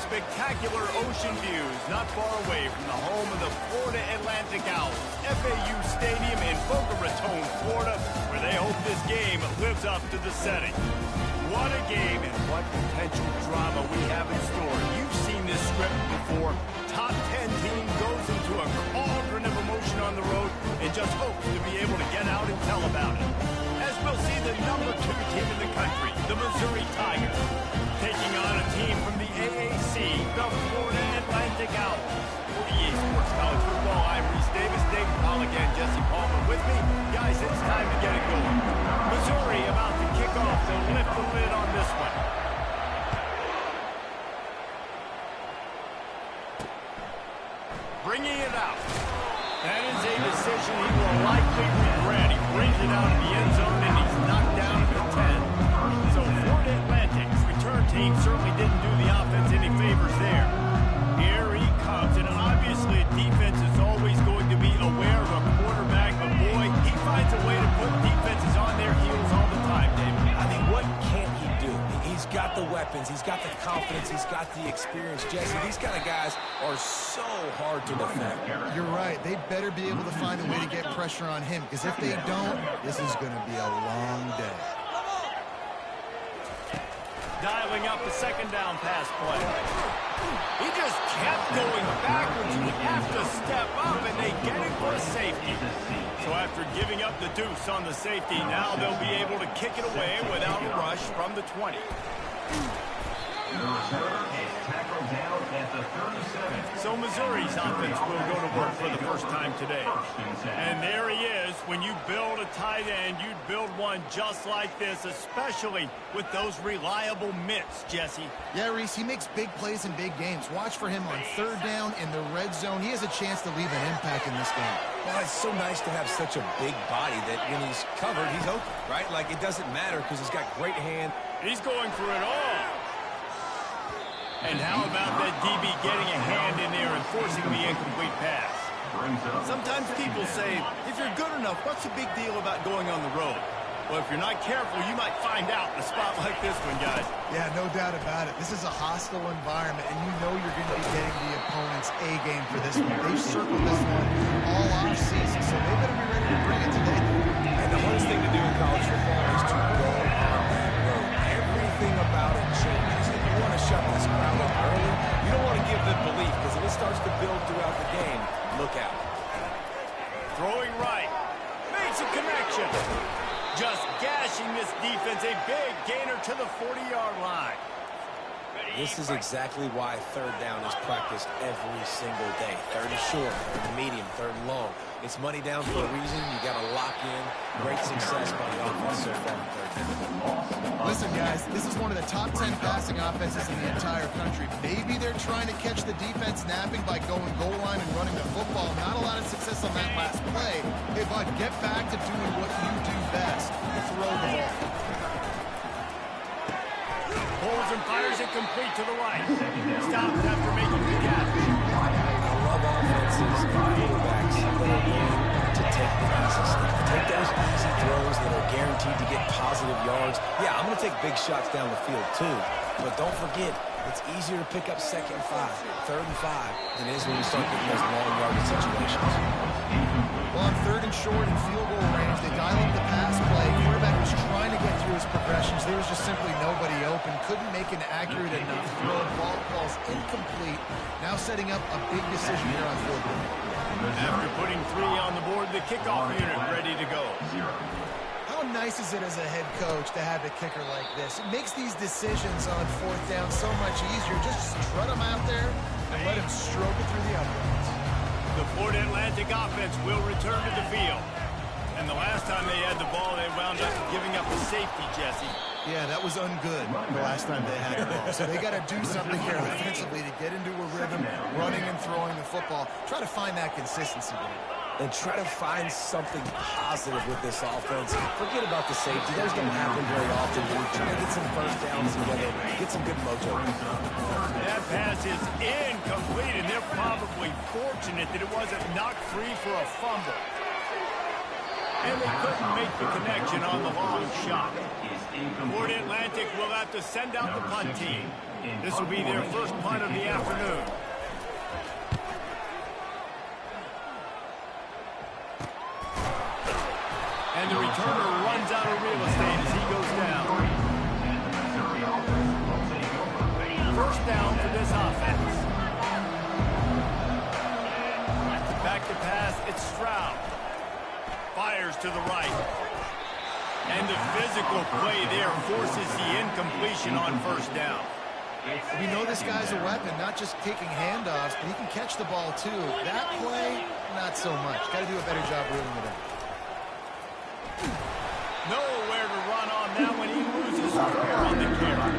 spectacular ocean views not far away from the home of the Florida Atlantic Owls, FAU Stadium in Boca Raton, Florida, where they hope this game lives up to the setting. What a game and what potential drama we have in store. You've seen this script before. Top 10 team goes into a cauldron of emotion on the road and just hopes to be able to get out and tell about it. As we'll see the number 2 team in the country, the Missouri Tigers, taking on a team from the AAC, the Florida Atlantic Owls. For EA Sports College Football, I'm Reese Davis, Dave Pollock, and Jesse Palmer with me. Guys, it's time to get it going. Missouri about to kick off to lift the lid on this one. Bringing it out. That is a decision he will likely regret. He brings it out of the end zone and he's knocked down to the 10. So Florida Atlantic's return team certainly didn't do the offense any favors there. Here he comes, and obviously a defense is always going to be aware of a quarterback, but boy, he finds a way to put defenses on their heels all the time, David. I mean, what can't he do? He's got the weapons, he's got the confidence, he's got the experience. Jesse, these kind of guys are so hard to defend. You're right. They better be able to find a way to get pressure on him, because if they don't, this is going to be a long day. Dialing up the second down pass play. He just kept going backwards. You have to step up, and they get him for a safety. So after giving up the deuce on the safety, now they'll be able to kick it away without a rush from the 20. The return is tackled down at the 37. So Missouri's offense will go to work for the first time today. And there he is. When you build a tight end, you'd build one just like this, especially with those reliable mitts, Jesse. Yeah, Reese, he makes big plays in big games. Watch for him on third down in the red zone. He has a chance to leave an impact in this game. Well, it's so nice to have such a big body that when he's covered, he's open, right? Like, it doesn't matter because he's got great hand. He's going for it all. And how about that DB getting a hand in there and forcing the incomplete pass? Sometimes people say, if you're good enough, what's the big deal about going on the road? Well, if you're not careful, you might find out in a spot like this one, guys. Yeah, no doubt about it. This is a hostile environment, and you know you're going to be getting the opponent's A game for this one. They've circled this one all off-season, so they better be ready to bring it today. And the hardest thing to do in college football is to go on that road. Everything about it changes. If you want to shut this crowd up early, you don't want to give them belief, because if it starts to build throughout the game, look out. Throwing right. Makes a connection. Just gashing this defense. A big gainer to the 40-yard line. This is exactly why third down is practiced every single day. Third is short, third and medium, third and long. It's money down for a reason. You got to lock in. Great success by the offense so far on third down. Listen, guys, this is one of the top 10 passing offenses in the entire country. Maybe they're trying to catch the defense napping by going goal line and running the football. Not a lot of success on that last play. Hey, bud, get back to doing what you do best. Throw the ball. Holds and fires it complete to the right. Stops after making the catch. I love offenses and quarterbacks that are willing to take the easy stuff. Take those easy throws that are guaranteed to get positive yards. Yeah, I'm going to take big shots down the field too. But don't forget, it's easier to pick up second and 5, third and 5 than it is when you start getting those long yardage situations. Well, on third and short and field goal range, they dial up the pass play. Quarterback was trying to get through his progressions. There was just simply nobody open. Couldn't make an accurate enough throw. Ball falls incomplete. Now setting up a big decision here on fourth down. After putting 3 on the board, the kickoff unit ready to go. How nice is it as a head coach to have a kicker like this? It makes these decisions on fourth down so much easier. Just strut him out there and let him stroke it through the uprights. The Florida Atlantic offense will return to the field. And the last time they had the ball, they wound up giving up a safety, Jesse. Yeah, that was ungood the last time they had the ball. So they got to do something here offensively to get into a rhythm, running and throwing the football. Try to find that consistency, David. And try to find something positive with this offense. Forget about the safety. Those don't happen very often. We're trying to get some first downs together, get some good mojo. That pass is incomplete, and they're probably fortunate that it wasn't knocked free for a fumble. And they couldn't make the connection on the long shot. Florida Atlantic will have to send out the punt team. This will be their first punt of the afternoon. And the returner runs out of real estate as he goes down. First down for this offense. Back to pass, it's Stroud. Fires to the right. And the physical play there forces the incompletion on first down. We know this guy's a weapon, not just taking handoffs, but he can catch the ball too. That play, not so much. Got to do a better job reeling it in. Nowhere to run on that when he loses 4 on the carry.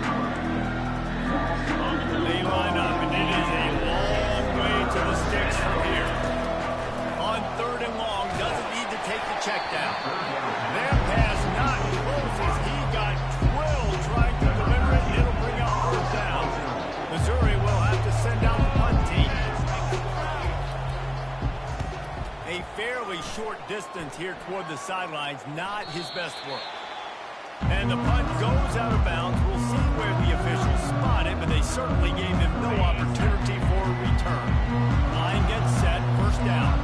They line up, and it is a long way to the sticks from here. On 3rd and long, doesn't need to take the check down. Their pass not close as he got drilled trying to deliver it, and it'll bring up 4th down. Missouri will have to send out the punt team. A fairly short distance here toward the sidelines, not his best work. And the punt goes out of bounds. We'll see where the officials spot it, but they certainly gave him no opportunity for a return. Line gets set, first down.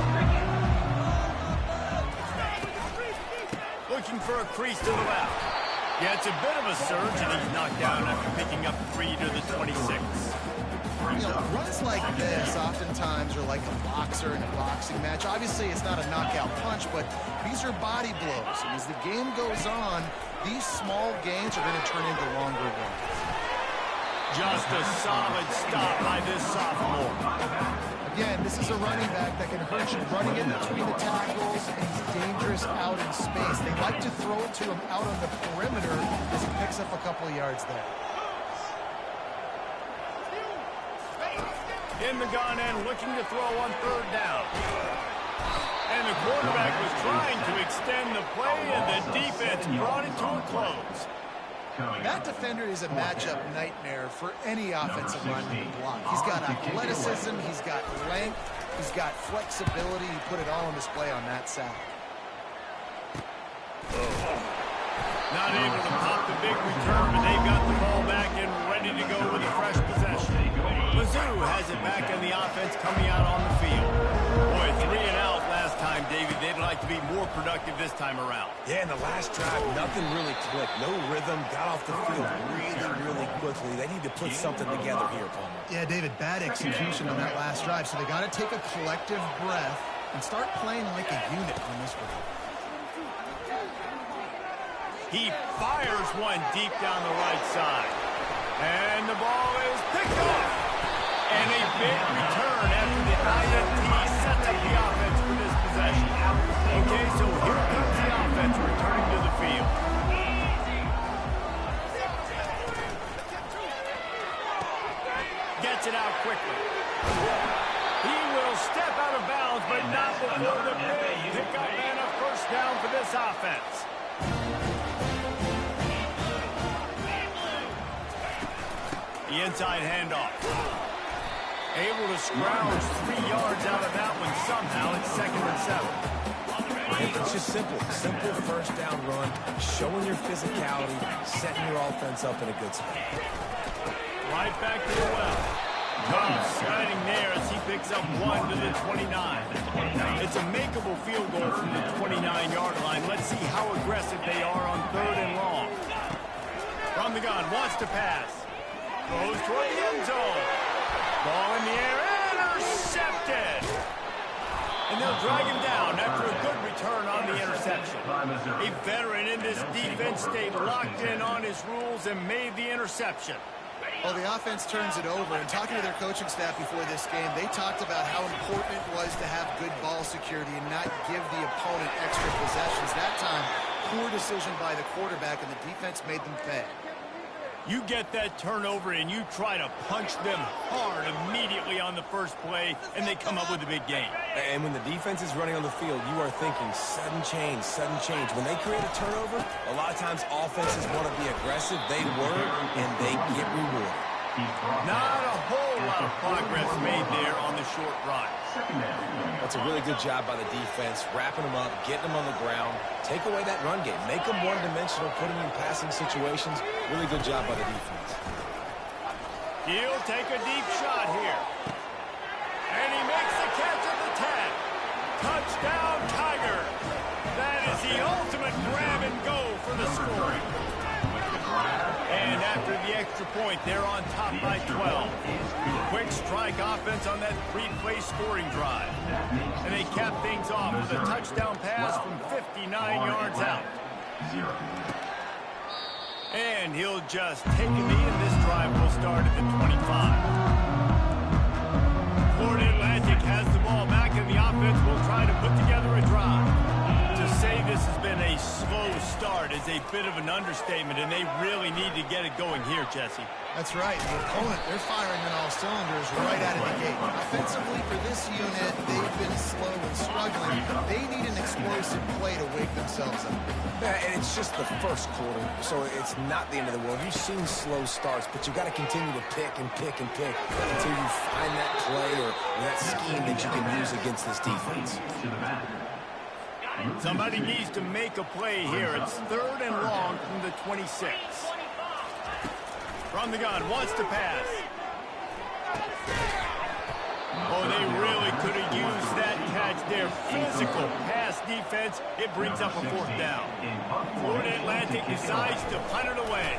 Looking for a crease to the left. Yeah, it's a bit of a surge, and he's knocked down after picking up 3 to the 26. You know, runs like this oftentimes are like a boxer in a boxing match. Obviously, it's not a knockout punch, but these are body blows. And as the game goes on, these small gains are going to turn into longer ones. Just a solid stop by this sophomore. Again, this is a running back that can hurt you running in between the tackles, and he's dangerous out in space. They like to throw it to him out on the perimeter as he picks up a couple of yards there. In the gun and looking to throw on 3rd down. And the quarterback was trying to extend the play, and the defense brought it to a close. That defender is a matchup nightmare for any offensive lineman to block. He's got athleticism, he's got length, he's got flexibility. He put it all on display on that side. Not able to pop the big return, but they've got the ball back and ready to go with a fresh possession. Mizzou has it back on the offense coming out on the field. Boy, 3 and out last time, David. They'd like to be more productive this time around. Yeah, in the last drive, nothing really clicked. No rhythm. Got off the field really quickly. They need to put something together here, Palmer. Yeah, David, bad execution on that last drive, so they got to take a collective breath and start playing like a unit on this one. He fires one deep down the right side. And the ball is picked off. And a big return after the INT sets up the offense for this possession. Okay, so here comes the offense returning to the field. Gets it out quickly. He will step out of bounds, but not before the big pickup and a first down for this offense. The inside handoff. Able to scrounge 3 yards out of that one somehow. It's 2nd and 7. It's just simple. Simple first down run, showing your physicality, setting your offense up in a good spot. Right back to the well. Cobb sliding there as he picks up 1 to the 29. It's a makeable field goal from the 29-yard line. Let's see how aggressive they are on 3rd and long. From the gun, wants to pass. Goes toward the end zone. Ball in the air, intercepted. And they'll drag him down after a good return on the interception. A veteran in this defense stayed locked in on his rules and made the interception. Well, the offense turns it over, and talking to their coaching staff before this game, they talked about how important it was to have good ball security and not give the opponent extra possessions. That time, poor decision by the quarterback, and the defense made them pay. You get that turnover and you try to punch them hard immediately on the first play, and they come up with a big gain. And when the defense is running on the field, you are thinking sudden change, sudden change. When they create a turnover, a lot of times offenses want to be aggressive. They were, and they get rewarded. Not a whole lot of progress made there on the short run. I'll That's a really good job by the defense, wrapping them up, getting them on the ground. Take away that run game. Make them one-dimensional, put them in passing situations. Really good job by the defense. He'll take a deep shot here. And he makes the catch at the 10. Touchdown, Tiger. That is the ultimate grab and go for the score. And after the extra point, they're on top by 12. Quick strike offense on that three-play scoring drive. And they cap things off with a touchdown pass from 59 yards out. And he'll just take a knee, and this drive will start at the 25. Florida Atlantic has the ball back, and the offense will try to put together a drive. To say this has been a slow start is a bit of an understatement, and they really need to get it going here, Jesse. That's right. The opponent, they're firing on all cylinders right out of the gate. Offensively, for this unit, they've been slow and struggling. They need an explosive play to wake themselves up. Yeah, and it's just the first quarter, so it's not the end of the world. You've seen slow starts, but you've got to continue to pick and pick and pick until you find that play or that scheme that you can use against this defense. Somebody needs to make a play here. It's 3rd and long from the 26. From the gun, wants to pass. Oh, they really could have used that catch there. Physical pass defense. It brings up a 4th down. Florida Atlantic decides to punt it away.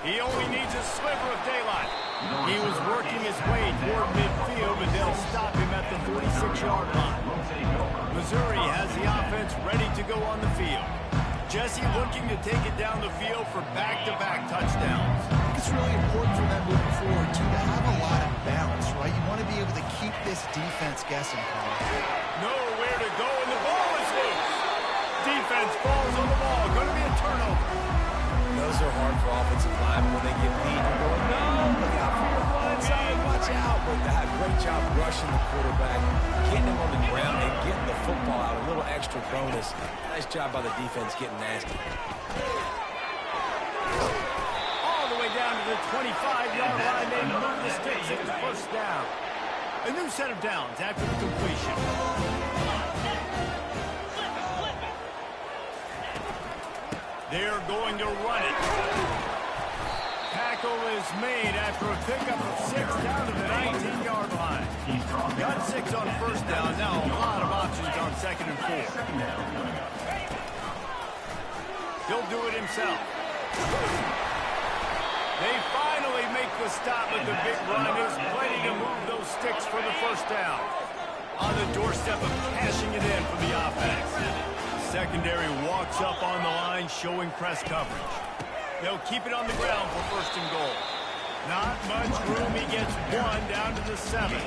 He only needs a sliver of daylight. He was working his way toward midfield, but they'll stop him at the 46-yard line. Missouri has the offense ready to go on the field. Jesse looking to take it down the field for back-to-back touchdowns. I think it's really important for them moving forward, too, to have a lot of balance, right? You want to be able to keep this defense guessing, Carl. Nowhere to go, and the ball is loose. Defense falls on the ball. Going to be a turnover. Those are hard for offensive linemen when they get beat. You're going, no, look out for your blind side, watch out. But that great job rushing the quarterback, getting him on the ground, and getting the football out. A little extra bonus. Nice job by the defense getting nasty. All the way down to the 25-yard line. They move the sticks into 1st down. A new set of downs after the completion. They're going to run it. Tackle is made after a pickup of 6 down to the 19-yard line. Got 6 on 1st down. Now a lot of options on 2nd and 4. He'll do it himself. They finally make the stop with the big run. There's plenty to move those sticks for the 1st down. On the doorstep of cashing it in for the offense. Secondary walks up on the line, showing press coverage. They'll keep it on the ground for 1st and goal. Not much room. He gets 1 down to the 7.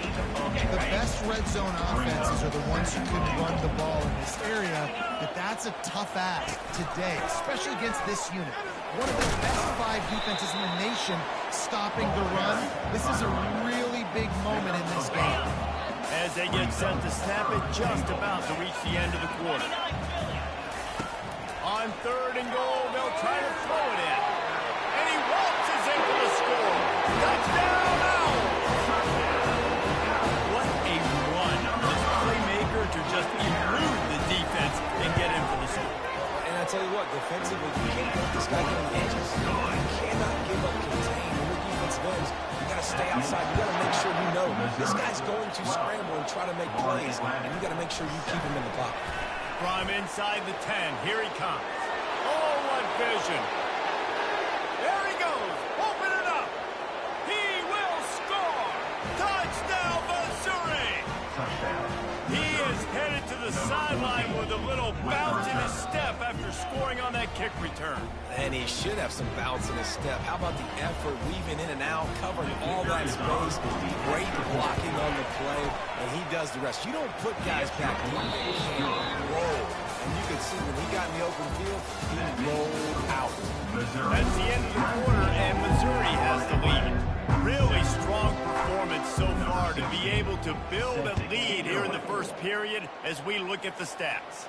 The best red zone offenses are the ones who can run the ball in this area, but that's a tough ask today, especially against this unit. One of the best 5 defenses in the nation stopping the run. This is a really big moment in this game. As they get set to snap it, just about to reach the end of the quarter. On 3rd and goal, they'll try to throw it in. And he waltzes in for the score. Touchdown, Owls! What a run. This playmaker to just elude the defense and get in for the score. And I tell you what, defensively, you can't let this guy get on the edges. You cannot give up contain. When your defensive ends, you got to stay outside. You got to make sure you know this guy's going to scramble and try to make plays, and you got to make sure you keep him in the pocket. From inside the 10, here he comes. Oh, what vision. There he goes. Open it up. He will score. Touchdown, Missouri. He is headed to the sideline with a little bounce in his step after scoring on that kick return. And he should have some bounce in his step. How about the effort, weaving in and out, covering all that space, great blocking on the play, and he does the rest. You don't put guys back deep, they can't roll. And you can see when he got in the open field, he rolled out. That's the end of the quarter, and Missouri has the lead. Really strong performance so far to be able to build a lead here in the 1st period as we look at the stats.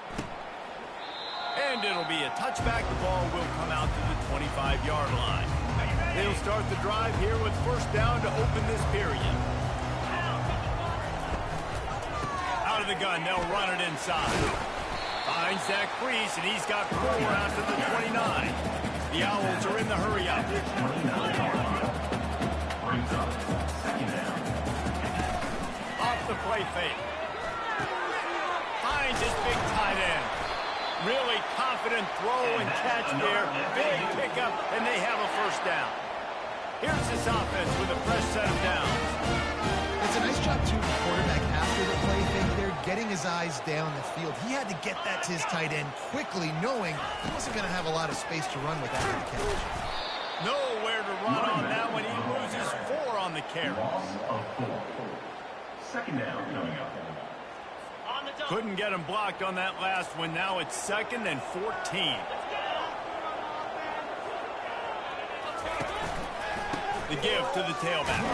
And it'll be a touchback. The ball will come out to the 25-yard line. They'll start the drive here with first down to open this period. Out of the gun, they'll run it inside. Finds that crease, and he's got 4 out to the 29. The Owls are in the hurry-up. Off the play fake. Finds his big tight end. Really confident throw and catch there. Big pickup, and they have a first down. Here's this offense with a fresh set of downs. It's a nice job, too, the quarterback after the play fake there, getting his eyes down the field. He had to get that to his tight end quickly, knowing he wasn't going to have a lot of space to run with after the catch. Nowhere to run on that one. He loses 4 on the carry. Loss of 4. Second down coming up. Couldn't get him blocked on that last one. Now it's 2nd and 14. The give to the tailback.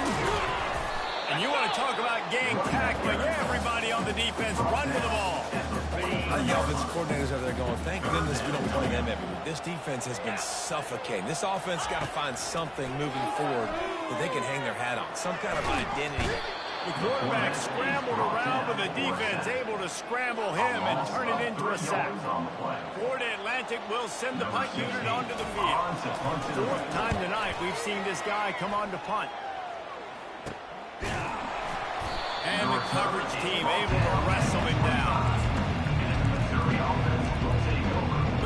And you want to talk about gang tackling. Everybody on the defense run to the ball. The offensive coordinators over there going, thank goodness we don't play them every week. This defense has been suffocating. This offense got to find something moving forward that they can hang their hat on, some kind of identity. The quarterback scrambled around, but the defense able to scramble him and turn it into a sack. Florida Atlantic will send the punt unit onto the field. 4th time tonight we've seen this guy come on to punt. And the coverage team able to wrestle him down.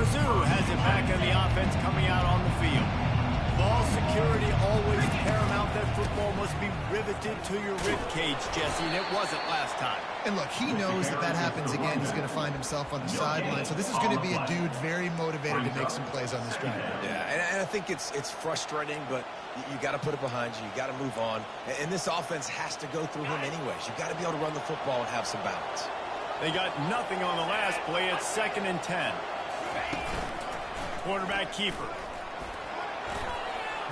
Mizzou has it back in the offense coming out on the field. Ball security always paramount. That football must be riveted to your rib cage, Jesse, and it wasn't last time. And look, he knows that that happens again. He's going to find himself on the sideline. So this is going to be a dude very motivated to make some plays on this drive. Yeah, and I think it's frustrating, but you got to put it behind you. You got to move on. And this offense has to go through him anyways. You got to be able to run the football and have some balance. They got nothing on the last play. It's 2nd and 10. Quarterback keeper.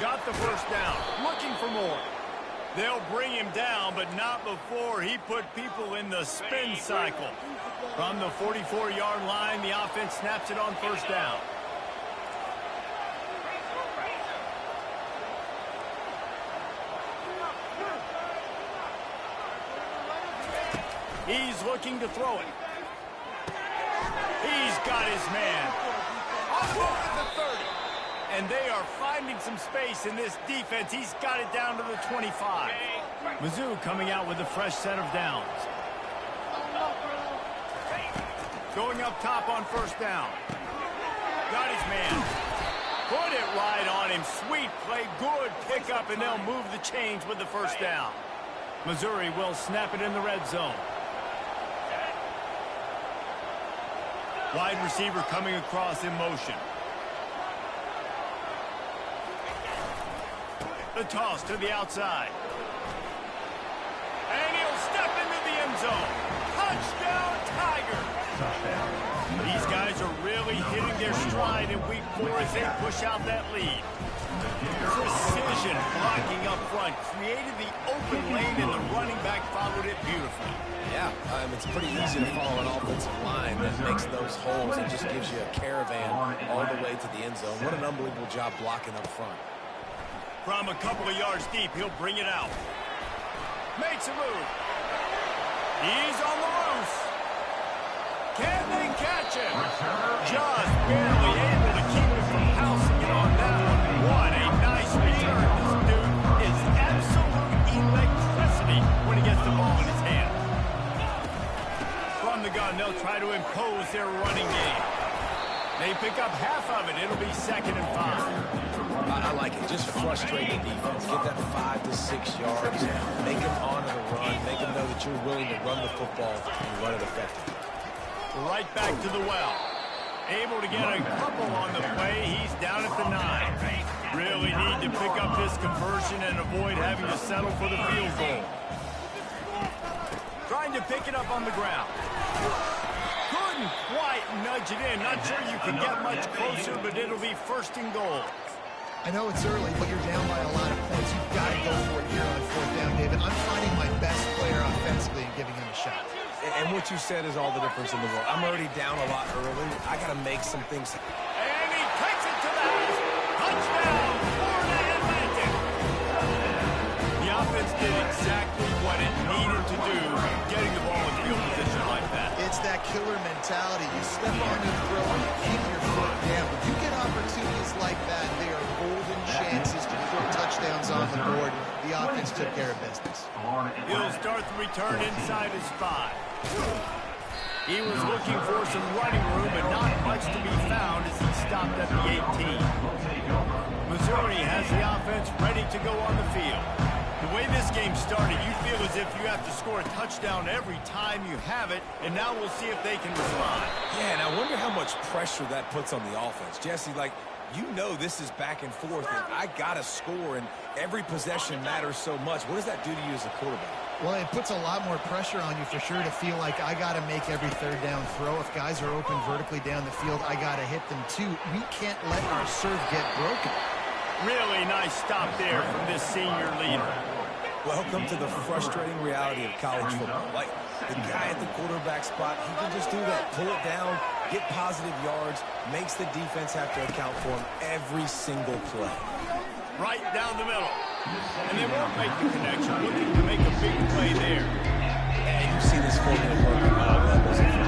Got the first down. Looking for more. They'll bring him down, but not before he put people in the spin cycle. From the 44-yard line, the offense snaps it on first down. He's looking to throw it. He's got his man. On the move at the 30. And they are finding some space in this defense. He's got it down to the 25. Mizzou coming out with a fresh set of downs. Going up top on first down. Got his man. Put it right on him. Sweet play. Good pickup, and they'll move the chains with the first down. Missouri will snap it in the red zone. Wide receiver coming across in motion. The toss to the outside. And he'll step into the end zone. Touchdown, Tiger. These guys are really hitting their stride in week 4 as they push out that lead. Precision blocking up front created the open lane, and the running back followed it beautifully. Yeah, it's pretty easy to follow an offensive line that makes those holes and just gives you a caravan all the way to the end zone. What an unbelievable job blocking up front. From a couple of yards deep, he'll bring it out. Makes a move. He's on the loose. Can they catch him? Just barely able to keep him from housing it on that one. What a nice return. This dude is absolute electricity when he gets the ball in his hand. From the gun, they'll try to impose their running game. They pick up half of it. It'll be 2nd and 5. I like it. Just frustrate the defense. Get that 5 to 6 yards. Make them honor the run. Make them know that you're willing to run the football and run it effectively. Right back to the well. Able to get a couple on the play. He's down at the 9. Really need to pick up this conversion and avoid having to settle for the field goal. Trying to pick it up on the ground. Couldn't quite nudge it in. Not sure you can get much closer, but it'll be 1st and goal. I know it's early, but you're down by a lot of points. You've got to go for it here on 4th down, David. I'm finding my best player offensively and giving him a shot. And what you said is all the difference in the world. I'm already down a lot early. I got to make some things. And he takes it to the house. Touchdown, Florida Atlantic. did exactly what it needed to do, getting the ball in field position like that. It's that killer mentality. You step on the throw and you keep your foot down. When you get opportunities like that, they are golden chances to put touchdowns on the board. The offense took care of business. He'll start the return inside his 5. He was looking for some running room, but not much to be found as he stopped at the 18. Missouri has the offense ready to go on the field. The way this game started, you feel as if you have to score a touchdown every time you have it, and now we'll see if they can respond. Yeah, and I wonder how much pressure that puts on the offense. Jesse, like, you know this is back and forth, and I got to score, and every possession matters so much. What does that do to you as a quarterback? Well, it puts a lot more pressure on you for sure to feel like I got to make every third down throw. If guys are open vertically down the field, I got to hit them too. We can't let our serve get broken. Really nice stop there from this senior leader. Welcome to the frustrating reality of college football. Like, the guy at the quarterback spot, he can just do that. Pull it down, get positive yards, makes the defense have to account for him every single play. Right down the middle. And they won't make the connection, looking to make a big play there. And you see this formula working at all levels. If you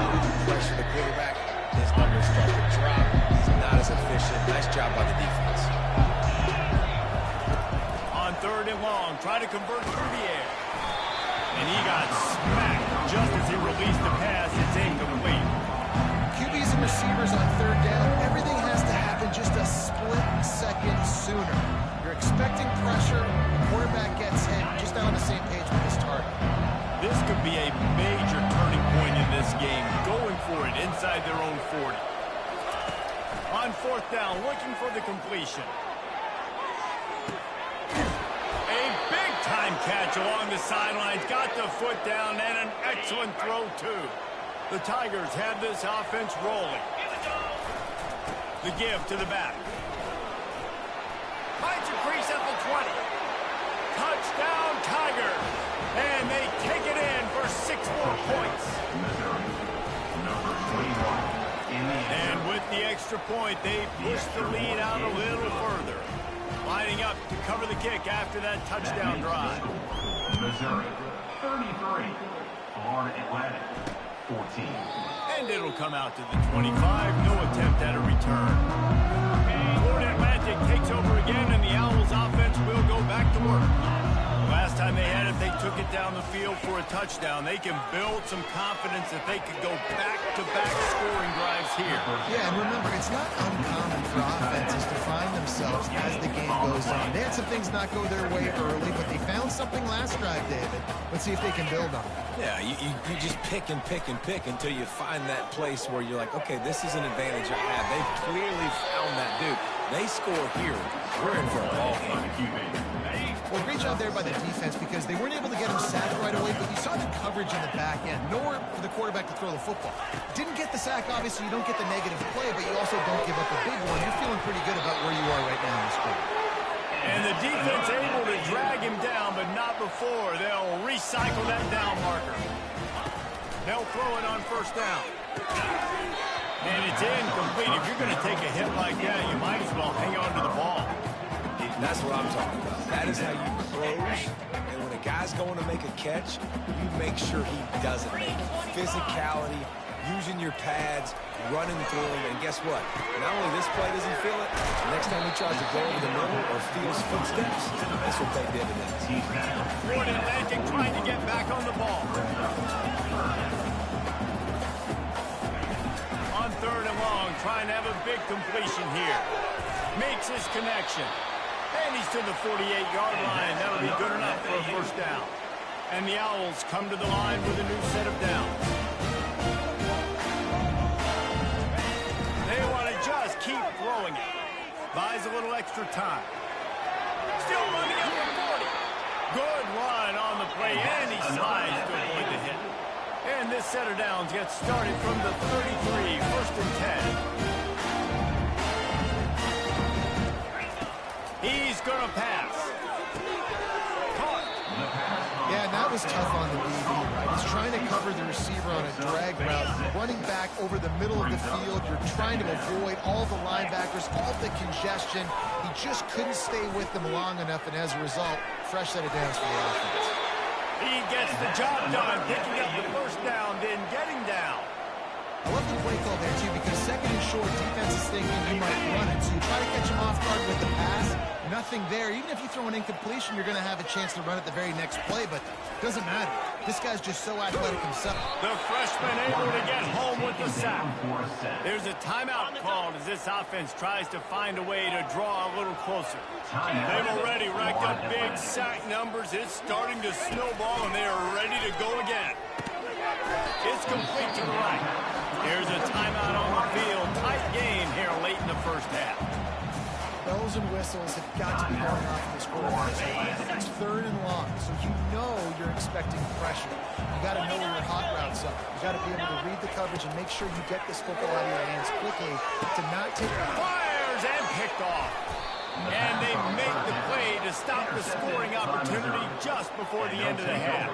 pressure the quarterback, his numbers start to drop. He's not as efficient. Nice job by the defense. On 3rd and long, trying to convert through the air. And he got smacked just as he released the pass. It's incomplete. QBs and receivers on 3rd down, everything has to happen just a split second sooner. You're expecting pressure, the quarterback gets hit, just not on the same page with his target. This could be a major turning point in this game, going for it inside their own 40. On 4th down, looking for the completion. A big-time catch along the sidelines, got the foot down, and an excellent throw, too. The Tigers have this offense rolling. The give to the back. Finds a crease at the 20. Touchdown, Tigers. And they take it in for 6 more points. And with the extra point, they push the lead out a little further. Lining up to cover the kick after that touchdown drive. Missouri, 33. Florida Atlantic, 14. And it'll come out to the 25. No attempt at a return. Florida Atlantic takes over again, and the Owls offense will go back to work. Last time they had it, they took it down the field for a touchdown. They can build some confidence that they could go back-to-back scoring drives here. Yeah, and remember, it's not uncommon for offenses to find themselves as the game goes on. They had some things not go their way early, but they found something last drive, David. Let's see if they can build on it. Yeah, you just pick and pick and pick until you find that place where you're like, okay, this is an advantage I have. They've clearly found that dude. They score here. We're in for a ball game. Well, great job there by the defense because they weren't able to get him sacked right away, but you saw the coverage in the back end. Nowhere for the quarterback to throw the football. Didn't get the sack, obviously. You don't get the negative play, but you also don't give up a big one. You're feeling pretty good about where you are right now in the score. And the defense able to drag him down, but not before. They'll recycle that down marker. They'll throw it on 1st down. And it's incomplete. If you're going to take a hit like that, you might as well hang on to the ball. That's what I'm talking about. That is how you close. And when a guy's going to make a catch, you make sure he doesn't make it. Physicality, using your pads, running through him. And guess what? Not only this play does he feel it, next time he tries to go over the middle or feels footsteps, this will pay dividends. Florida Atlantic trying to get back on the ball. On 3rd and long, trying to have a big completion here. Makes his connection. And he's to the 48-yard line. That'll be good enough for a 1st down. And the Owls come to the line with a new set of downs. They want to just keep throwing it. Buys a little extra time. Still running up the 40. Good run on the play, and he slides to avoid the hit. And this set of downs gets started from the 33, 1st and 10. He's going to pass. Caught. Yeah, and that was tough on the DB, right? He's trying to cover the receiver on a drag route, running back over the middle of the field. You're trying to avoid all the linebackers, all the congestion. He just couldn't stay with them long enough, and as a result, fresh set of downs for the offense. gets the job done, picking up the first down, then getting down. I love the play call there, too, because second and short, defense is thinking you might run it. So you try to catch him off guard with the pass. Nothing there. Even if you throw an incompletion, you're going to have a chance to run it the very next play, but it doesn't matter. This guy's just so athletic himself. The freshman able to get home with the sack. There's a timeout called as this offense tries to find a way to draw a little closer. They've already racked up big sack numbers. It's starting to snowball, and they are ready to go again. It's complete to the right. Here's a timeout on the field. Tight game here late in the first half. Bells and whistles have got to be going off in this quarter. It's third and long, so you know you're expecting pressure. You got to know where your hot routes are. You got to be able to read the coverage and make sure you get this football out of your hands quickly to not take it. Fires and picked off. And they make the play to stop the scoring opportunity just before the end of the half.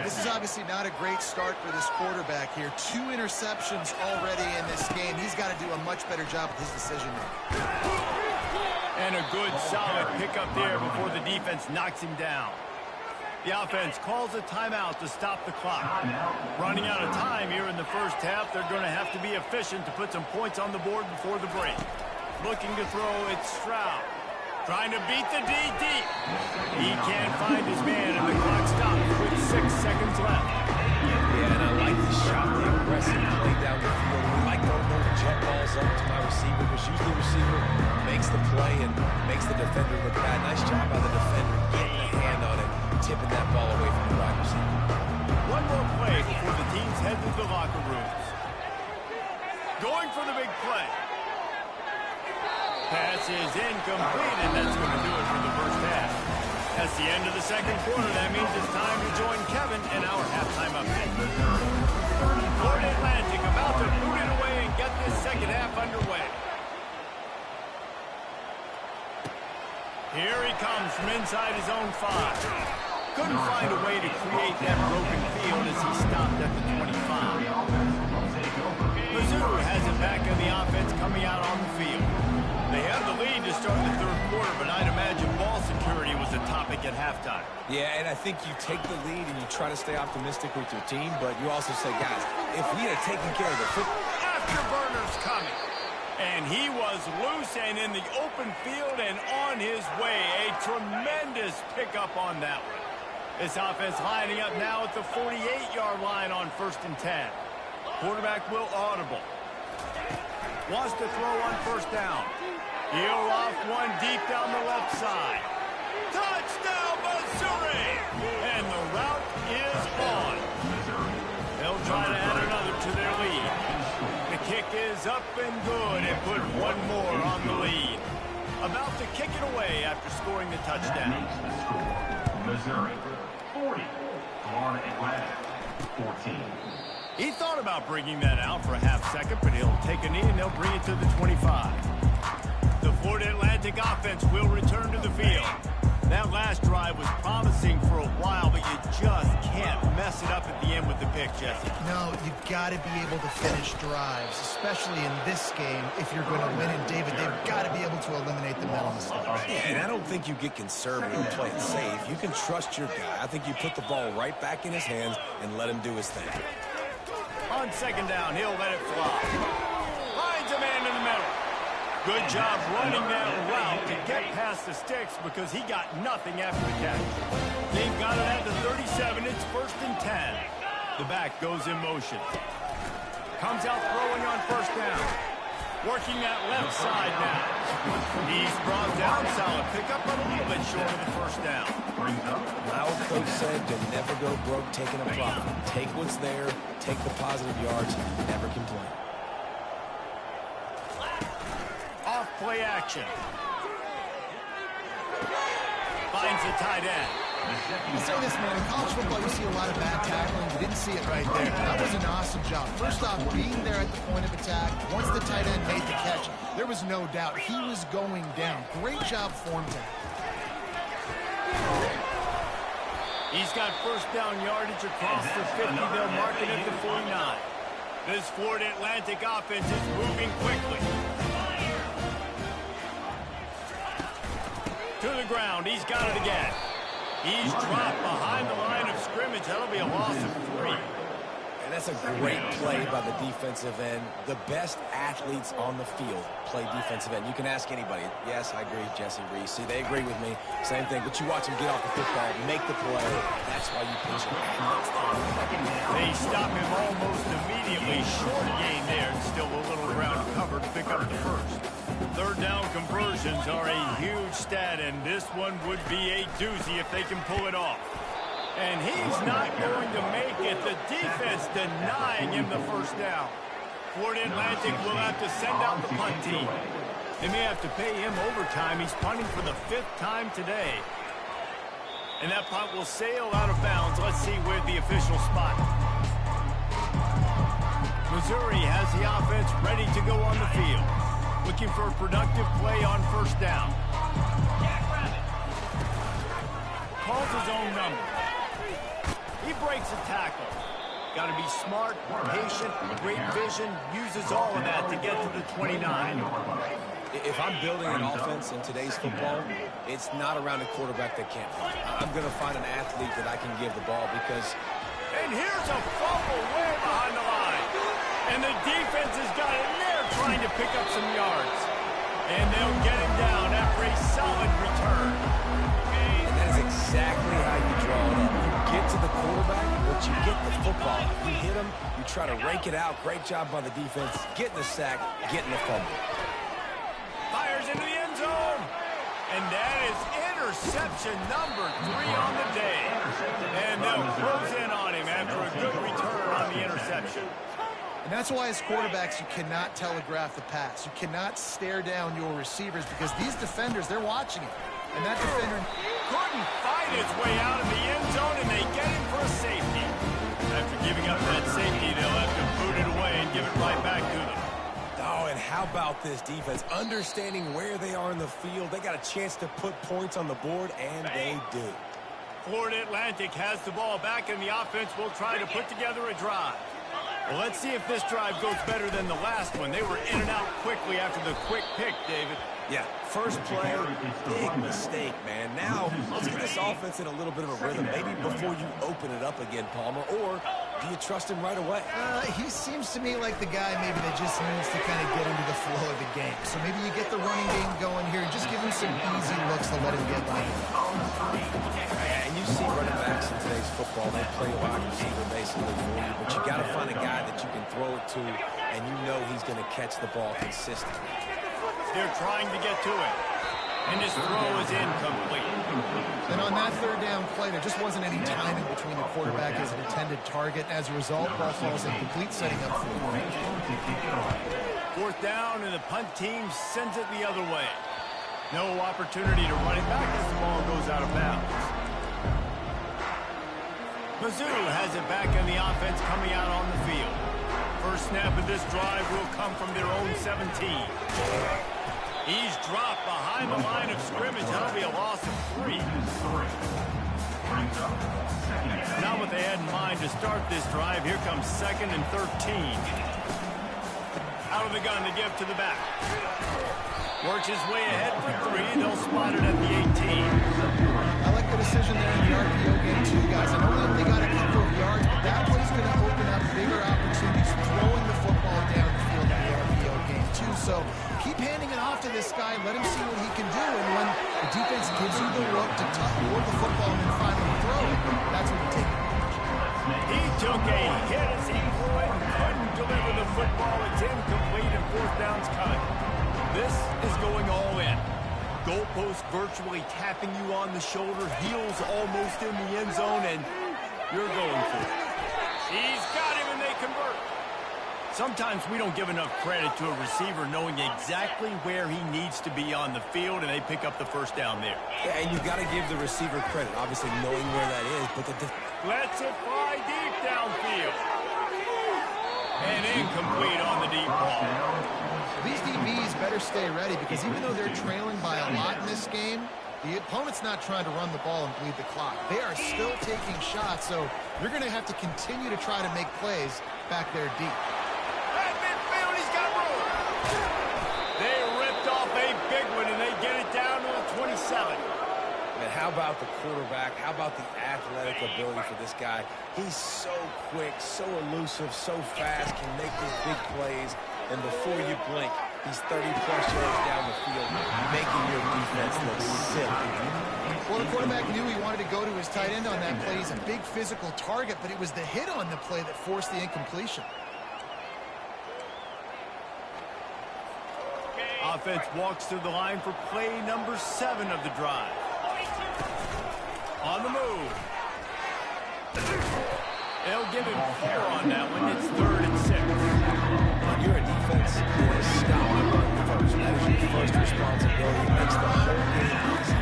This is obviously not a great start for this quarterback here. 2 interceptions already in this game. He's got to do a much better job with his decision-making. And a good, solid pickup there before the defense knocks him down. The offense calls a timeout to stop the clock. Running out of time here in the first half, they're going to have to be efficient to put some points on the board before the break. Looking to throw, it's Stroud. Trying to beat the D deep. He can't find his man, and the clock stops with 6 seconds left. Yeah, and I like the shot, the aggressive play down the field. We like throwing those jet balls up to my receiver, because usually the receiver makes the play and makes the defender look bad. Nice job by the defender getting a hand on it, tipping that ball away from the wide receiver. One more play before the teams head to the locker rooms. Going for the big play. Pass is incomplete, and that's going to do it for the first half. That's the end of the second quarter. That means it's time to join Kevin in our halftime update. Florida Atlantic about to boot it away and get this second half underway. Here he comes from inside his own 5. Couldn't find a way to create that broken field as he stopped at the 25. Mizzou has it back in the offense coming out on the field. They have the lead to start the third quarter, but I'd imagine ball security was a topic at halftime. Yeah, and I think you take the lead and you try to stay optimistic with your team, but you also say, guys, if we had taken care of the football... Afterburner's coming. And he was loose and in the open field and on his way. A tremendous pickup on that one. This offense lining up now at the 48-yard line on 1st and 10. Quarterback will audible. Wants to throw on 1st down. He'll off one deep down the left side. Touchdown, Missouri! And the route is on. They'll try to add another to their lead. The kick is up and good and put one more on the lead. About to kick it away after scoring the touchdown. Missouri, 40. Florida Atlantic, 14. He thought about bringing that out for a half second, but he'll take a knee and they'll bring it to the 25. The Florida Atlantic offense will return to the field. That last drive was promising for a while, but you just can't mess it up at the end with the pick, Jesse. No, you've got to be able to finish drives, especially in this game if you're going to win. And David, they've got to be able to eliminate the mental mistakes. Yeah, and I don't think you get conservative and play it safe. You can trust your guy. I think you put the ball right back in his hands and let him do his thing. On 2nd down, he'll let it fly. Finds a man in the middle. Good job running that route to get past the sticks because he got nothing after the catch. They've got it at the 37. It's 1st and 10. The back goes in motion. Comes out throwing on 1st down. Working that left side now. He's brought down. Solid pickup, but a little bit short of the 1st down. My old coach said to never go broke taking a profit. Take what's there, take the positive yards, never complain. Off play action. Finds the tight end. I'll say this, man, in college football, you see a lot of bad tackling. You didn't see it right there. That was an awesome job. First off, being there at the point of attack. Once the tight end made the catch, there was no doubt he was going down. Great job form tackle. He's got 1st down yardage across the 50. They'll mark it at the 49. This Florida Atlantic offense is moving quickly. To the ground. He's got it again. He's dropped behind the line of scrimmage. And that's a great play by the defensive end. The best athletes on the field play defensive end. You can ask anybody. Yes, I agree, Jesse Reese. See, they agree with me. Same thing. But you watch them get off the football, make the play. That's why you pitch them. They stop him almost immediately. Short gain there. Still a little ground covered to pick up the first. Third down conversions are a huge stat, and this one would be a doozy if they can pull it off. And he's not going to make it. The defense denying him the first down. Florida Atlantic will have to send out the punt team. They may have to pay him overtime. He's punting for the 5th time today. And that punt will sail out of bounds. Let's see where the official spot. Missouri has the offense ready to go on the field. Looking for a productive play on first down. Calls his own number. He breaks a tackle. Got to be smart, patient, great vision, uses all of that to get to the 29. If I'm building an offense in today's football, it's not around a quarterback that can't run. I'm going to find an athlete that I can give the ball because... And here's a fumble way behind the line. And the defense has got in there trying to pick up some yards. And they'll get him down after a solid return. And that is exactly how you draw it up. You get to the quarterback, but you get the football. You hit him, you try to rake it out. Great job by the defense. Getting the sack, getting the fumble. Fires into the end zone. And that is interception number 3 on the day. And they'll close in on him after a good return on the interception. And that's why as quarterbacks you cannot telegraph the pass. You cannot stare down your receivers because these defenders, they're watching it. And that defender couldn't fight its way out of the end zone, and they get him for a safety. After giving up that safety, they'll have to boot it away and give it right back to them. Oh, and how about this defense? Understanding where they are in the field. They got a chance to put points on the board, and they do. Florida Atlantic has the ball back, and the offense will try to put together a drive. Well, let's see if this drive goes better than the last one. They were in and out quickly after the quick pick, David. Yeah, first play, big mistake, man. Now, let's get this offense in a little bit of a rhythm, maybe before you open it up again, Palmer, or do you trust him right away? He seems to me like the guy maybe that just needs to kind of get into the flow of the game. So maybe you get the running game going here and just give him some easy looks to let him get by. And you see running backs in today's football, they play a wide receiver basically for you, but you got to find a guy that you can throw it to, and you know he's going to catch the ball consistently. They're trying to get to it. And his throw is incomplete. And on that third down play, there just wasn't any timing between the quarterback and his intended target. As a result, ball falls incomplete, setting up for fourth down, and the punt team sends it the other way. No opportunity to run it back as the ball goes out of bounds. Mizzou has it back in the offense coming out on the field. First snap of this drive will come from their own 17. He's dropped behind the line of scrimmage. That'll be a loss of 3. Not what they had in mind to start this drive. Here comes 2nd and 13. Out of the gun to give to the back. Works his way ahead for 3. They'll spot it at the 18. I like the decision there in the RPO game too, guys. I know that they got a couple of yards, but that play's going to open up bigger opportunities throwing the football down the field in the RPO game too. So keep handing it off to this guy, let him see what he can do, and when the defense gives you the look to toward the football and then finally throw it, that's when you take it. He took a hit as he threw it and couldn't deliver the football. It's incomplete and fourth down's coming. This is going all in. Goalpost virtually tapping you on the shoulder, heels almost in the end zone, and you're going for it. He's got him, and they convert. Sometimes we don't give enough credit to a receiver knowing exactly where he needs to be on the field, and they pick up the first down there. Yeah, and you've got to give the receiver credit, obviously knowing where that is, but lets it fly deep downfield. And incomplete on the deep ball. These DBs better stay ready because even though they're trailing by a lot in this game, the opponent's not trying to run the ball and bleed the clock. They are still taking shots, so you're going to have to continue to try to make plays back there deep. At midfield, he's got room. They ripped off a big one, and they get it down to the 27. Man, how about the quarterback? How about the athletic ability for this guy? He's so quick, so elusive, so fast, can make these big plays. And before you blink, he's 30-plus yards down the field, making your defense look silly. Well, the quarterback knew he wanted to go to his tight end on that play. He's a big physical target, but it was the hit on the play that forced the incompletion. Offense walks through the line for play number 7 of the drive. On the move. They'll give him 4 on that one. It's 3rd and 6. When you're a defense, you want to stop the run first. That is your first responsibility. It makes the whole game easy.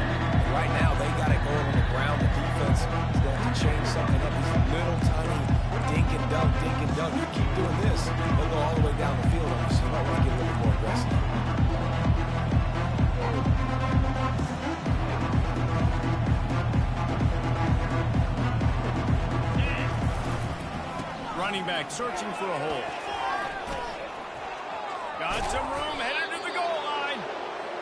Right now, they got it going on the ground. The defense is going to change something up. These little tiny dink and dunk, dink and dunk. You keep doing this, they'll go all the way down the field on you, so you might want to get a little more aggressive. Running back searching for a hole. Got some room, headed to the goal line.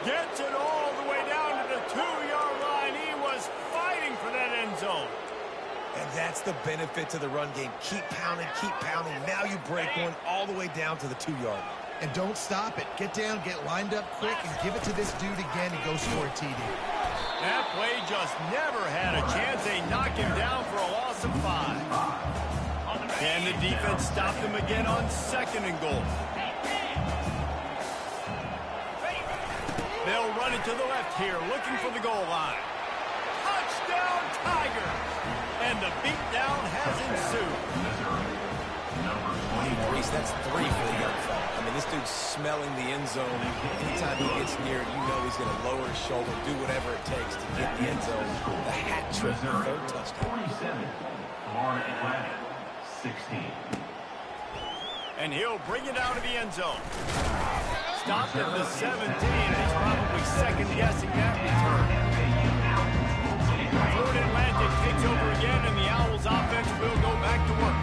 Gets it all the way down to the 2-yard line. He was fighting for that end zone. And that's the benefit to the run game. Keep pounding, keep pounding. Now you break one all the way down to the 2-yard line. And don't stop it. Get down, get lined up quick, and give it to this dude again and go score a TD. That play just never had a chance. They knock him down for a loss of 5. And the defense stopped him again on 2nd and goal. They'll run it to the left here, looking for the goal line. Touchdown, Tigers! And the beatdown has ensued. Hey, Reese, that's 3 for the young fella. I mean, this dude's smelling the end zone. Anytime he gets near it, you know he's going to lower his shoulder, do whatever it takes to get the end zone. The hat trick, 3rd touchdown. 47, Florida Atlantic, 16. And he'll bring it out of the end zone. Stopped at the 17, and he's probably second-guessing that return. Florida Atlantic takes over again, and the Owls offense will go back to work.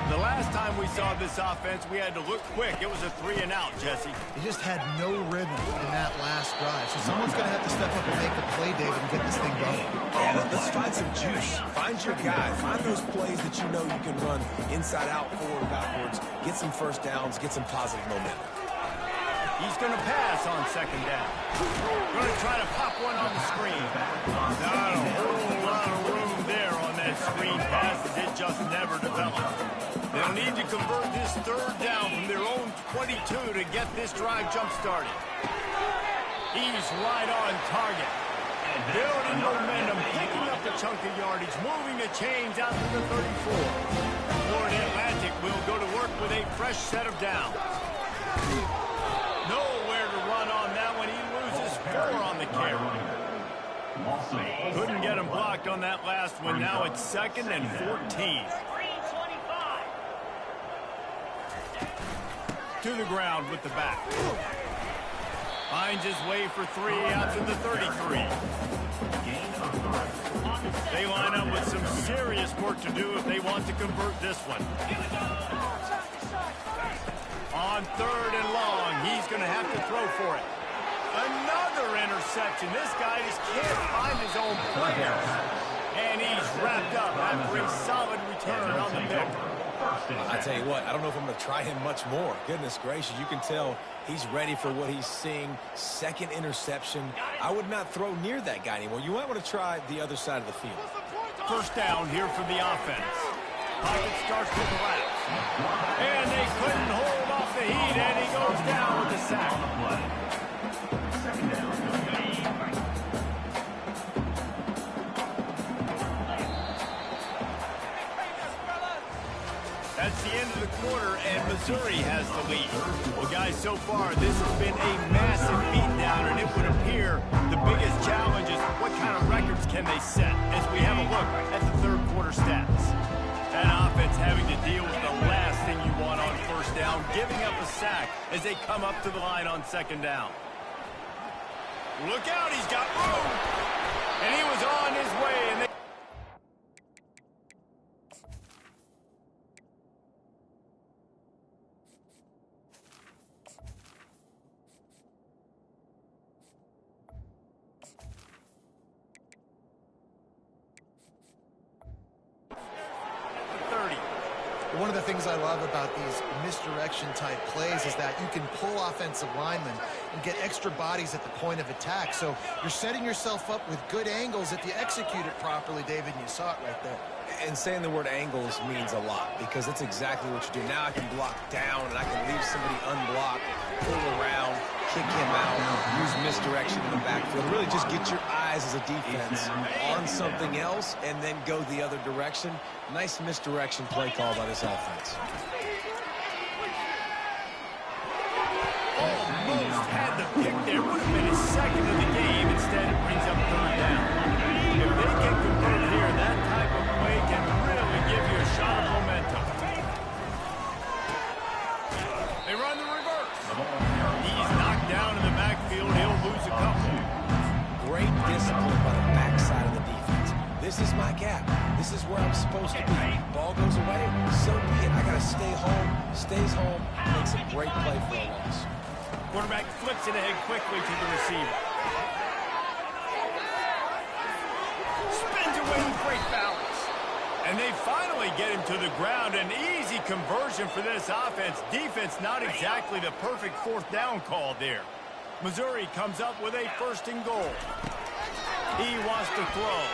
The last time we saw this offense, we had to look quick. It was a 3-and-out, Jesse. He just had no rhythm in that last drive. So someone's going to have to step up and make a play, David, and get this thing going. Yeah, let's find some juice. Find your guy. Find those plays that you know you can run inside out, forward, backwards. Get some first downs. Get some positive momentum. He's going to pass on 2nd down. Going to try to pop one on the screen. Not a whole lot of room there on that screen pass as it just never developed. They'll need to convert this 3rd down from their own 22 to get this drive jump-started. He's right on target. Building momentum, picking up the chunk of yardage, moving the chains out to the 34. Florida Atlantic will go to work with a fresh set of downs. Nowhere to run on that one. He loses 4 on the carry. Couldn't get him blocked on that last one. Now it's 2nd and 14. To the ground with the back. Finds his way for 3 out to the 33. They line up with some serious work to do if they want to convert this one. On 3rd and long, he's going to have to throw for it. Another interception. This guy just can't find his own players. And he's wrapped up after a solid return on the pick. I tell you what, I don't know if I'm going to try him much more. Goodness gracious, you can tell he's ready for what he's seeing. 2nd interception. I would not throw near that guy anymore. You might want to try the other side of the field. 1st down here for the offense. Pocket starts to collapse. And they couldn't hold off the heat, and he goes down with the sack. That's the end of the quarter, and Missouri has the lead. Well, guys, so far, this has been a massive beatdown, and it would appear the biggest challenge is what kind of records can they set as we have a look at the 3rd quarter stats. That offense having to deal with the last thing you want on 1st down, giving up a sack as they come up to the line on 2nd down. Look out, he's got room! And he was on his way, and they One of the things I love about these misdirection-type plays is that you can pull offensive linemen and get extra bodies at the point of attack. So you're setting yourself up with good angles if you execute it properly, David, and you saw it right there. And saying the word angles means a lot because that's exactly what you do. Now I can block down and I can leave somebody unblocked, pull around, kick him out, use misdirection in the backfield. Really just get your eyes as a defense on something else and then go the other direction. Nice misdirection play call by this offense. Almost had the pick there. Would have been his second of the game. Instead, it brings up third down. If they can convert here, that type of play can really give you a shot of momentum. They run the reverse. He's knocked down in the backfield. He'll lose a couple. Great discipline by the backside of the defense. This is my gap. This is where I'm supposed to be. Ball goes away, so be it. I got to stay home, stays home, makes a great play for a loss. Quarterback flips it ahead quickly to the receiver. Spins away with great balance. And they finally get him to the ground. An easy conversion for this offense. Defense not exactly the perfect fourth down call there. Missouri comes up with a 1st and goal. He wants to throw.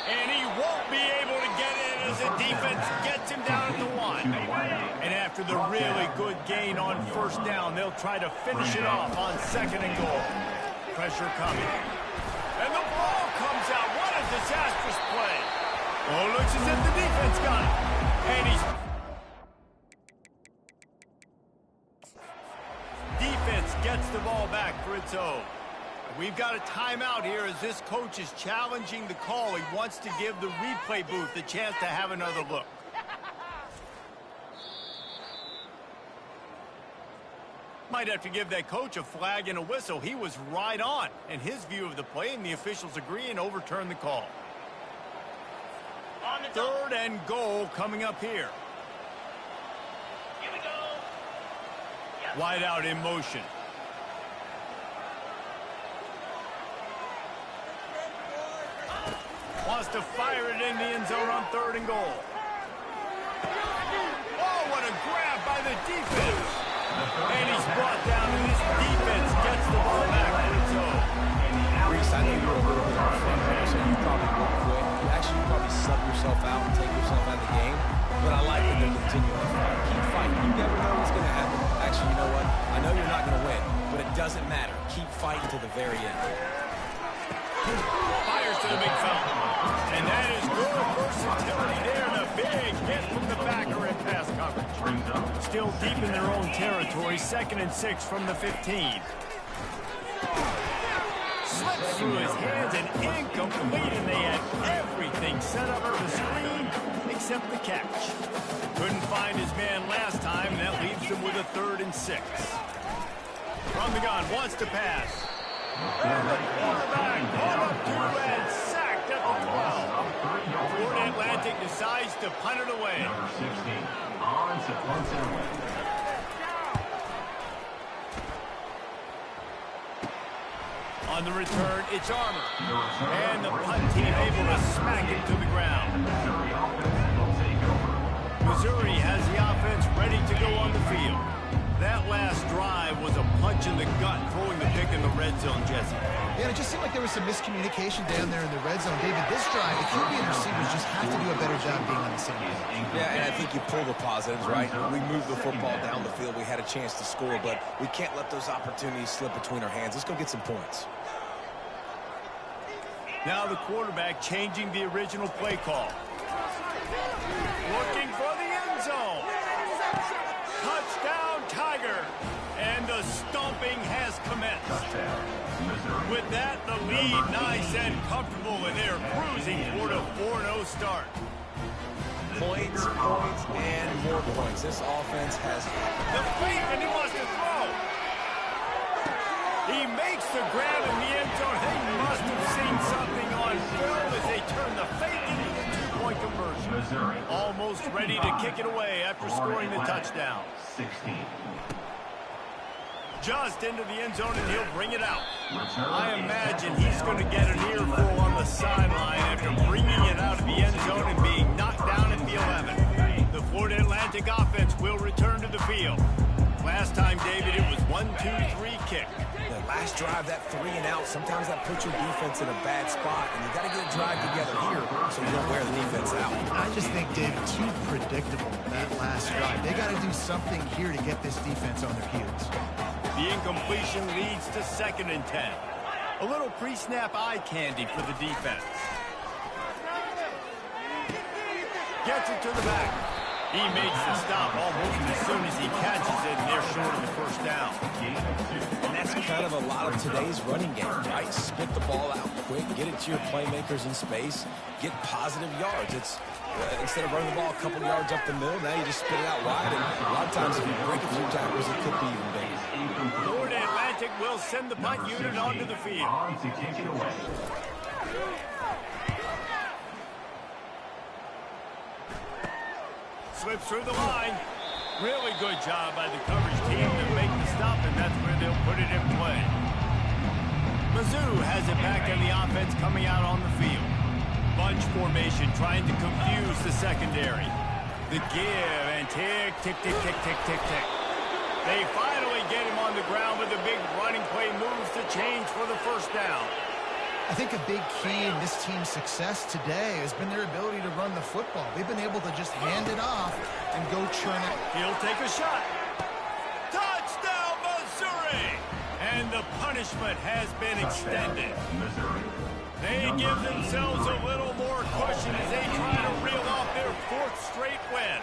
And he won't be able to get in as the defense gets him down at the 1. And after the really good gain on 1st down, they'll try to finish it off on 2nd and goal. Pressure coming. And the ball comes out. What a disastrous play. Oh, looks as if the defense got it. And defense gets the ball back for its own. We've got a timeout here as this coach is challenging the call. He wants to give the replay booth the chance to have another look. Might have to give that coach a flag and a whistle. He was right on in his view of the play, and the officials agree and overturn the call. 3rd and goal coming up here. Here we go. Wide out in motion. Wants to fire it in the end zone on 3rd and goal. Oh, what a grab by the defense. And he's brought down, and his defense gets the ball back for its own. Reese, I know you're a little bit on front row, so you probably won't quit. You actually probably sub yourself out and take yourself out of the game. But I like that they're continuing to fight. Keep fighting. You never know what's going to happen. Actually, you know what? I know you're not going to win, but it doesn't matter. Keep fighting to the very end. Fires to the big fella. And that is good versatility there. And a big hit from the backer in pass coverage. Still deep in their own territory. 2nd and 6 from the 15. Slips through his hands and incomplete. And they had everything set up for the screen except the catch. Couldn't find his man last time. And that leaves them with a 3rd and 6. From the gun. Wants to pass. And the quarterback caught up to and sacked at the 12. Florida Atlantic decides to punt it away. Number 16, on to punt it away. On the return, it's Armour. And the punt team able to smack it to the ground. Missouri has the offense ready to go on the field. That last drive was a punch in the gut, throwing the pick in the red zone, Jesse. Yeah, it just seemed like there was some miscommunication down there in the red zone. David, this drive, the QB and receivers just have to do a better job being on the same page. Yeah, and I think you pull the positives, right? We moved the football down the field. We had a chance to score, but we can't let those opportunities slip between our hands. Let's go get some points. Now the quarterback changing the original play call. Looking for the end zone. Touchdown, Tiger. And the stomping has commenced. With that, the lead nice and comfortable, and they're cruising toward a 4-0 start. Points, points, and more points. This offense has the fake, and he wants to throw. He makes the grab in the end zone. They must have seen something on film as they turn the fake into a two-point conversion. Almost ready to kick it away after scoring the touchdown. 16. Just into the end zone, and he'll bring it out. I imagine he's going to get an earful on the sideline after bringing it out of the end zone and being knocked down and feeling first drive, that 3 and out, sometimes that puts your defense in a bad spot, and you got to get a drive together here so you don't wear the defense out. I just think, Dave, too predictable that last drive. They got to do something here to get this defense on their heels. The incompletion leads to 2nd and 10. A little pre-snap eye candy for the defense. Gets it to the back. He makes the stop almost as soon as he catches it, and they're short of the first down. And that's kind of a lot of today's running game, right? Spit the ball out quick, get it to your playmakers in space, get positive yards. It's instead of running the ball a couple yards up the middle, now you just spit it out wide, and a lot of times if you break a few tackles, it could be even bigger. Florida Atlantic will send the punt unit onto the field. On to kick it away. Slips through the line. Really good job by the coverage team to make the stop, and that's where they'll put it in play. Mizzou has it back on the offense coming out on the field. Bunch formation trying to confuse the secondary. The give and tick, tick, tick, tick, tick, tick, tick. They finally get him on the ground with a big running play moves to change for the first down. I think a big key in this team's success today has been their ability to run the football. They've been able to just hand it off and go churn it. He'll take a shot. Touchdown, Missouri! And the punishment has been extended. They give themselves a little more cushion as they try to reel off their 4th straight win.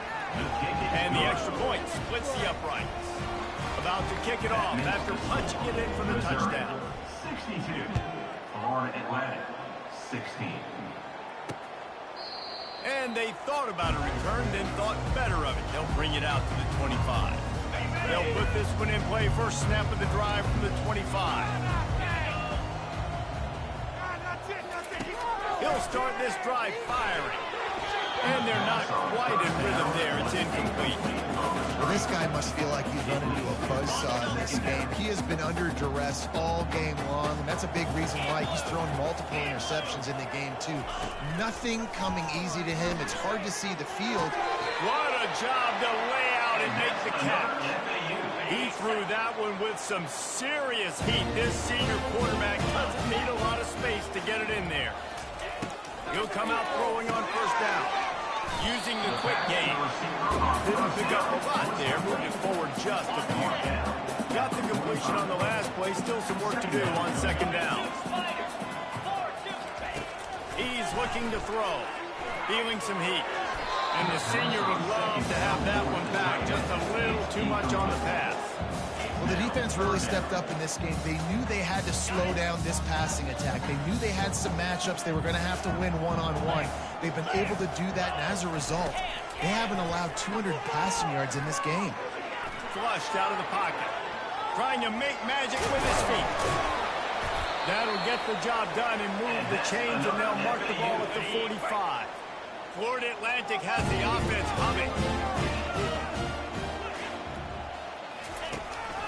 And the extra point splits the uprights. About to kick it off after punching it in for the touchdown. 62. Florida Atlantic, 16. And they thought about a return, then thought better of it. They'll bring it out to the 25. They'll put this one in play first snap of the drive from the 25. He'll start this drive firing. And they're not quite in rhythm there. It's incomplete. Well, this guy must feel like he's run into a buzzsaw in this game. He has been under duress all game long, and that's a big reason why he's thrown multiple interceptions in the game, too. Nothing coming easy to him. It's hard to see the field. What a job to lay out and make the catch. He threw that one with some serious heat. This senior quarterback doesn't need a lot of space to get it in there. He'll come out throwing on first down. Using the quick game. Didn't pick up a lot there. Moved it forward just a few. Got the completion on the last play. Still some work to do on 2nd down. He's looking to throw. Feeling some heat. And the senior would love to have that one back. Just a little too much on the pass. Well, the defense really stepped up in this game. They knew they had to slow down this passing attack. They knew they had some matchups they were going to have to win one-on-one. They've been able to do that, and as a result, they haven't allowed 200 passing yards in this game. Flushed out of the pocket. Trying to make magic with his feet. That'll get the job done and move the chains, and they'll mark the ball at the 45. Florida Atlantic has the offense humming.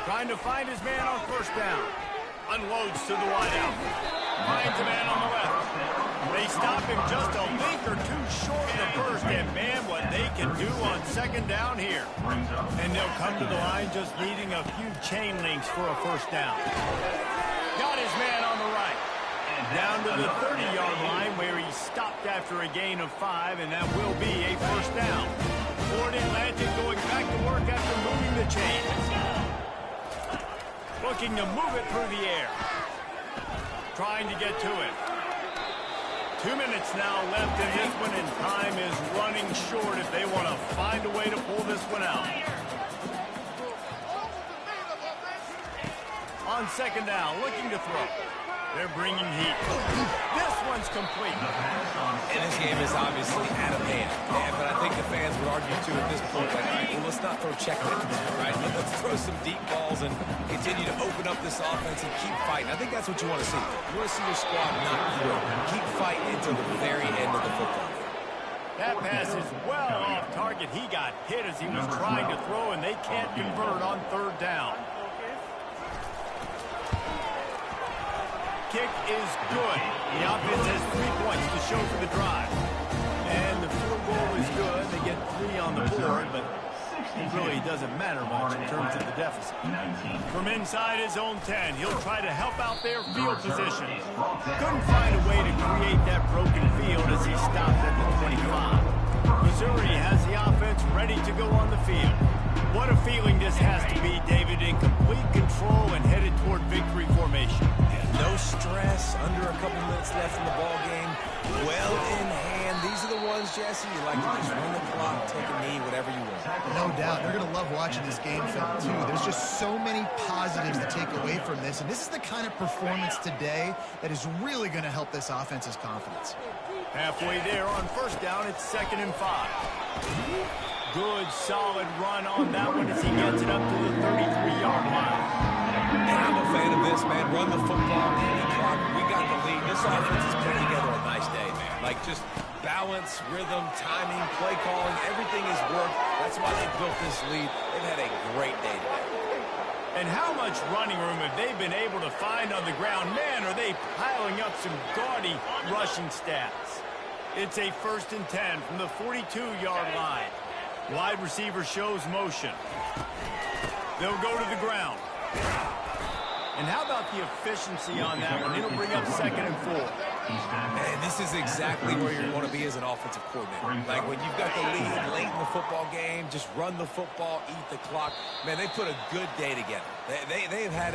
Trying to find his man on first down. Unloads to the wideout. Finds a man on the left. They stop him just a link or two short of the first, and man, what they can do on 2nd down here. And they'll come to the line just needing a few chain links for a first down. Got his man on the right. Down to the 30-yard line where he stopped after a gain of 5, and that will be a first down. Florida Atlantic going back to work after moving the chains. Looking to move it through the air. Trying to get to it. 2 minutes now left in this one, and time is running short if they want to find a way to pull this one out. On 2nd down, looking to throw. They're bringing heat. This one's complete. And this game is obviously out of hand. But I think the fans would argue, too, at this point, like, all right, well, let's not throw checkmate, right? Let's throw some deep balls and continue to open up this offense and keep fighting. I think that's what you want to see. You want to see your squad not quit. Keep fighting until the very end of the football game. That pass is well off target. He got hit as he was trying to throw, and they can't convert on 3rd down. Kick is good. The offense has 3 points to show for the drive. And the field goal is good. They get 3 on the board, but it really doesn't matter much in terms of the deficit. From inside his own 10, he'll try to help out their field position. Couldn't find a way to create that broken field as he stopped at the 25. Missouri has the offense ready to go on the field. What a feeling this has to be, David, in complete control and headed toward victory formation. No stress, under a couple minutes left in the ball game. Well in hand. These are the ones, Jesse, you like to just run the clock, take a knee, whatever you want. No doubt. They're going to love watching this game film, too. There's just so many positives to take away from this, and this is the kind of performance today that is really going to help this offense's confidence. Halfway there on first down, it's 2nd and 5. Good, solid run on that one as he gets it up to the 33-yard line. And I'm a fan of this, man. Run the football, eat the clock. We got the lead. This offense is putting together a nice day, man. Like, just balance, rhythm, timing, play calling, everything has worked. That's why they built this lead. They've had a great day today. And how much running room have they been able to find on the ground? Man, are they piling up some gaudy rushing stats. It's a 1st and 10 from the 42-yard line. Wide receiver shows motion. They'll go to the ground. And how about the efficiency on that one? It'll bring up 2nd and 4. Man, this is exactly where you want to be as an offensive coordinator. Like when you've got the lead late in the football game, just run the football, eat the clock. Man, they put a good day together. They've had